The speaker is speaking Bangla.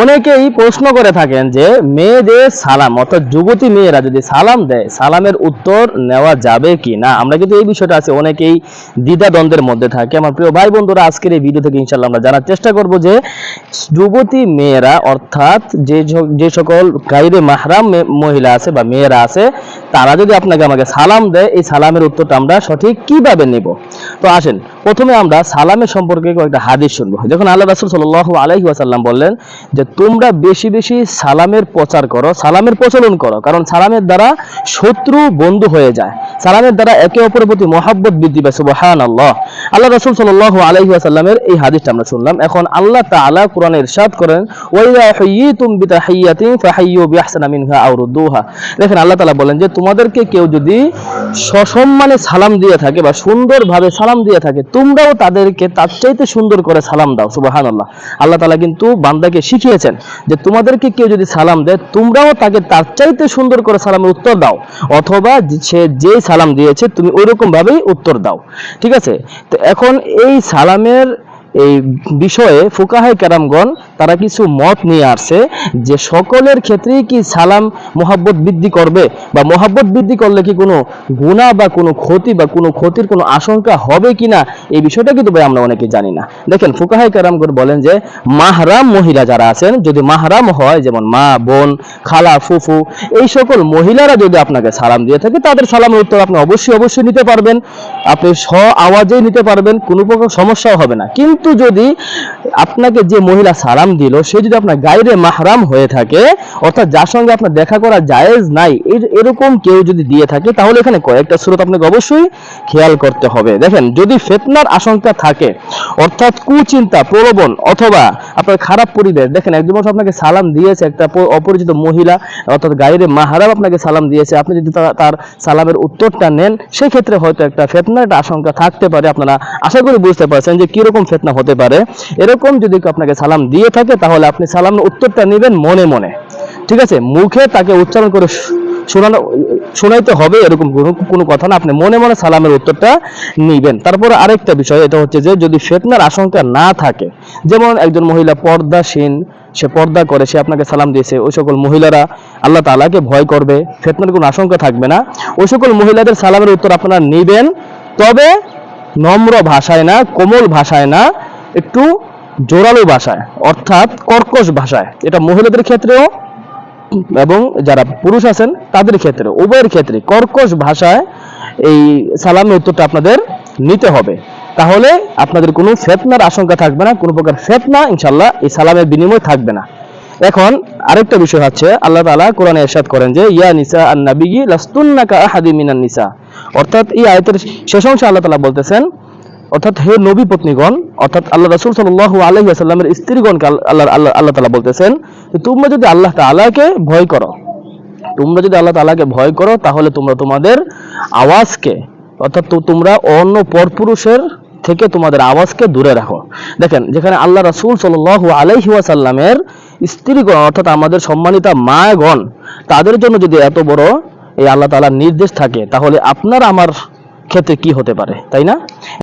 অনেকেই প্রশ্ন করে থাকেন যে মেয়েদের সালাম অর্থাৎ যুবতী মেয়েরা যদি সালাম দেয় সালামের উত্তর নেওয়া যাবে কি না। আমরা কিন্তু এই বিষয়টা আছে অনেকেই দ্বিধাদ্বন্দ্বের মধ্যে থাকে। আমার প্রিয় ভাই বন্ধুরা, আজকের এই ভিডিও থেকে ইনশাআল্লাহ আমরা জানার চেষ্টা করব যে যুবতী মেয়েরা অর্থাৎ যে সকল গায়রে মাহরাম মহিলা আছে বা মেয়েরা আছে তারা যদি আপনাকে আমাকে সালাম দেয় এই সালামের উত্তরটা আমরা সঠিক কিভাবে নেব। তো আসেন প্রথমে আমরা সালামের সম্পর্কে কয়েকটা হাদিস শুনবো। যখন আল্লাহ রাসূল সাল্লাল্লাহু আলাইহি ওয়াসাল্লাম বললেন যে তোমরা বেশি বেশি সালামের প্রচার করো, সালামের প্রচলন করো, কারণ সালামের দ্বারা শত্রু বন্ধু হয়ে যায়, সালামের দ্বারা একে অপরের প্রতি মহব্বত বৃদ্ধি পায়। সুবহানাল্লাহ। আল্লাহ রাসূল সাল্লাল্লাহু আলাইহি ওয়াসাল্লামের এই হাদিসটা আমরা শুনলাম। এখন আল্লাহ তাআলা কোরআনে ইরশাদ করেন ওয়াইযা হুয়িতুম বিতাহিয়াতিন ফাহাইয়ু বিআহসানা মিনহা আও রুদ্দুহা। দেখেন আল্লাহ তাআলা বলেন যে তোমাদেরকে কেউ যদি সসম্মানে সালাম দিয়ে থাকে বা সুন্দরভাবে সালাম দিয়ে থাকে তোমরাও তাদেরকে তার চাইতে সুন্দর করে সালাম দাও। সুবহানাল্লাহ। আল্লাহ তাআলা কিন্তু বান্দাকে শিখিয়েছেন যে তোমাদেরকে কেউ যদি সালাম দেয় তোমরাও তাকে তার চাইতে সুন্দর করে সালামের উত্তর দাও, অথবা সে যেই সালাম দিয়েছে তুমি ওইরকম ভাবেই উত্তর দাও। ঠিক আছে? তো এখন এই সালামের এই বিষয়ে ফুকাহায়ে কেরামগণ তারা কিছু মত নিয়ে আসছে যে সকলের ক্ষেত্রেই কি সালাম মহব্বত বৃদ্ধি করবে বা মহব্বত বৃদ্ধি করলে কি কোনো গুনাহ বা কোনো ক্ষতি বা কোনো ক্ষতির কোনো আশঙ্কা হবে কিনা এই বিষয়টা কিন্তু ভাই আমরা অনেকে জানি না। দেখেন ফুকাহায়ে কেরামগণ বলেন যে মাহরাম মহিলা যারা আছেন, যদি মাহরাম হয় যেমন মা, বোন, খালা, ফুফু, এই সকল মহিলারা যদি আপনাকে সালাম দিয়ে থাকে তাদের সালামের উত্তর আপনি অবশ্যই নিতে পারবেন, আপনি আওয়াজেই নিতে পারবেন, কোনো প্রকার সমস্যাও হবে না। কিন্তু যদি আপনাকে যে মহিলা সালাম দিল সে যদি আপনার গায়রে মাহরাম হয়ে থাকে অর্থাৎ যার সঙ্গে আপনার দেখা করা জায়েজ নাই এরকম কেউ যদি দিয়ে থাকে তাহলে এখানে কয়েকটা সূরা আপনাকে অবশ্যই খেয়াল করতে হবে। দেখেন যদি ফিতনার আশঙ্কা থাকে অর্থাৎ কুচিন্তা, প্রলোভন অথবা আপনার খারাপ পরিবেশ, দেখেন একজন মানুষ আপনাকে সালাম দিয়েছে, একটা অপরিচিত মহিলা অর্থাৎ গায়রে মাহরাম আপনাকে সালাম দিয়েছে, আপনি যদি তার সালামের উত্তরটা নেন সেই ক্ষেত্রে হয়তো একটা ফিতনার একটা আশঙ্কা থাকতে পারে। আপনারা আশা করি বুঝতে পারছেন যে কিরকম ফিতনা হতে পারে। এরকম যদি আপনাকে সালাম দিয়ে থাকে তাহলে আপনি সালামের উত্তরটা নেবেন মনে মনে। ঠিক আছে? মুখে তাকে উচ্চারণ করে শোনাইতে হবে এরকম কোনো কথা না, আপনি মনে মনে সালামের উত্তরটা নিবেন। তারপরে আরেকটা বিষয় এটা হচ্ছে যে যদি ফিতনার আশঙ্কা না থাকে, যেমন একজন মহিলা পর্দাশীল, সে পর্দা করে, সে আপনাকে সালাম দিয়েছে, ওই সকল মহিলারা আল্লাহ তাআলাকে ভয় করবে, ফিতনার কোনো আশঙ্কা থাকবে না, ওই সকল মহিলাদের সালামের উত্তর আপনারা নিবেন, তবে নম্র ভাষায় না, কোমল ভাষায় না, একটু জোরালো ভাষায় অর্থাৎ কর্কশ ভাষায়। এটা মহিলাদের ক্ষেত্রেও এবং যারা পুরুষ আছেন তাদের ক্ষেত্রে, উভয়ের ক্ষেত্রে কর্কশ ভাষায় এই সালামের উত্তরটা আপনাদের নিতে হবে। তাহলে আপনাদের কোনো ফিতনার আশঙ্কা থাকবে না, কোনো প্রকার ফিতনা ইনশাআল্লাহ এই সালামের বিনিময়ে থাকবে না। এখন আরেকটা বিষয় হচ্ছে আল্লাহ তাআলা কোরআনে ইরশাদ করেন যে ইয়া নিসা আন-নাবিয়্যি লাস্তুন্না কাআহাদি মিনান নিসা। অর্থাৎ এই আয়াতের শেষ অংশে আল্লাহ তাআলা বলতেছেন অর্থাৎ হে নবী পত্নীগণ অর্থাৎ আল্লাহ রাসূল সাল্লাল্লাহু আলাইহি ওয়াসাল্লামের স্ত্রীগণকে আল্লাহ তাআলা বলতেছেন তোমরা যদি আল্লাহ তাআলাকে ভয় করো, তোমরা যদি আল্লাহ তাআলাকে ভয় করো তাহলে তোমরা তোমাদের আওয়াজকে অর্থাৎ তোমরা অন্য পরপুরুষের থেকে তোমাদের আওয়াজকে দূরে রাখো। দেখেন যেখানে আল্লাহ রাসূল সাল্লাল্লাহু আলাইহি ওয়াসাল্লামের স্ত্রীগণ অর্থাৎ আমাদের সম্মানিতা মাগণ তাদের জন্য যদি এত বড় এই আল্লাহ তাআলার নির্দেশ থাকে তাহলে আপনার আমার ক্ষেত্রে কি হতে পারে, তাই না?